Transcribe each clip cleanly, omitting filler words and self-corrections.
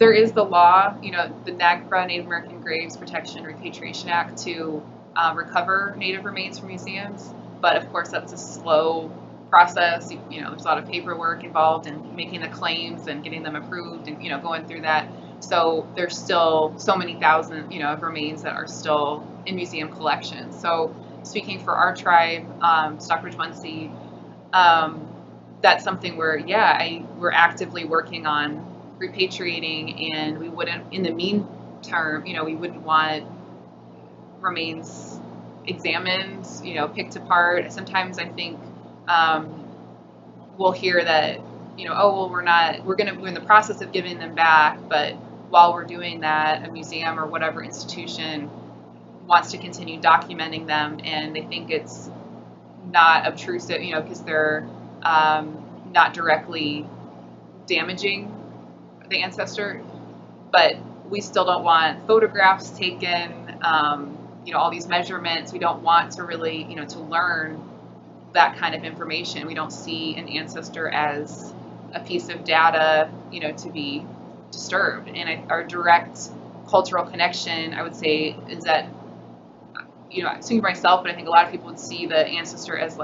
there is the law, the NAGPRA, Native American Graves Protection and Repatriation Act, to recover Native remains from museums. But of course, that's a slow process. There's a lot of paperwork involved in making the claims and getting them approved and, going through that. So there's still so many thousand, of remains that are still in museum collections. So speaking for our tribe, Stockbridge-Munsee, that's something where, we're actively working on repatriating, and we wouldn't, in the meantime, we wouldn't want remains examined, picked apart. Sometimes I think we'll hear that, oh, well, we're in the process of giving them back, but while we're doing that, a museum or whatever institution wants to continue documenting them, and they think it's not obtrusive, because they're not directly damaging the ancestor, but we still don't want photographs taken, all these measurements. We don't want to really, to learn that kind of information. We don't see an ancestor as a piece of data, to be disturbed. And our direct cultural connection, I would say, is that, speaking for myself, but I think a lot of people would see the ancestor as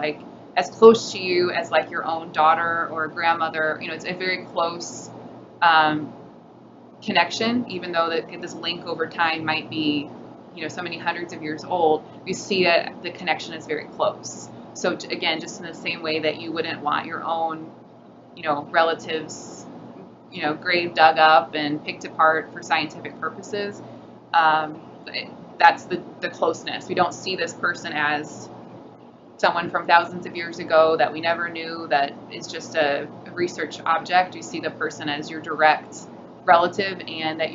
as close to you as your own daughter or grandmother. It's a very close connection, even though this link over time might be, so many hundreds of years old. We see it, the connection is very close. So again, just in the same way that you wouldn't want your own, relatives, grave dug up and picked apart for scientific purposes, that's the closeness. We don't see this person as someone from thousands of years ago that we never knew, that is just a research object. You see the person as your direct relative, and that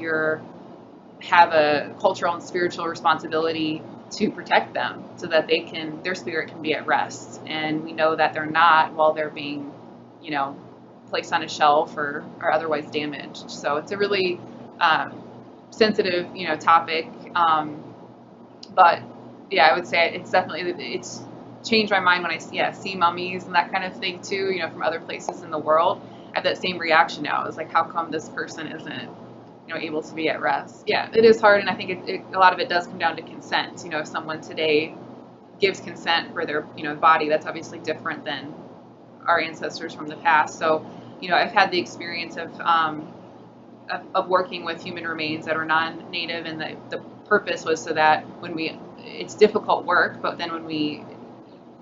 have a cultural and spiritual responsibility to protect them so that their spirit can be at rest. And we know that they're not while they're being, placed on a shelf or otherwise damaged. So it's a really sensitive, topic. But yeah, I would say it's changed my mind when I see mummies and that kind of thing too, from other places in the world. I have that same reaction now. It's how come this person isn't, able to be at rest? Yeah, it is hard, and I think a lot of it does come down to consent. If someone today gives consent for their, body, that's obviously different than our ancestors from the past. So, I've had the experience of working with human remains that are non-native, and the purpose was so that it's difficult work, but then when we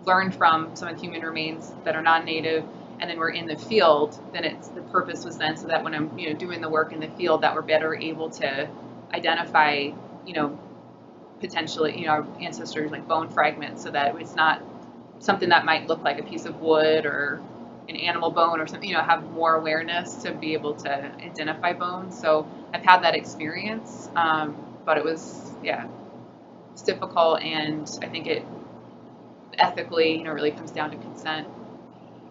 learn from some of the human remains that are non-native, and then we're in the field, then the purpose was then so that when I'm doing the work in the field, that we're better able to identify potentially our ancestors, like bone fragments, so that it's not something that might look like a piece of wood or an animal bone or something. Have more awareness to be able to identify bones. So I've had that experience, but it was it's difficult, and I think it ethically really comes down to consent.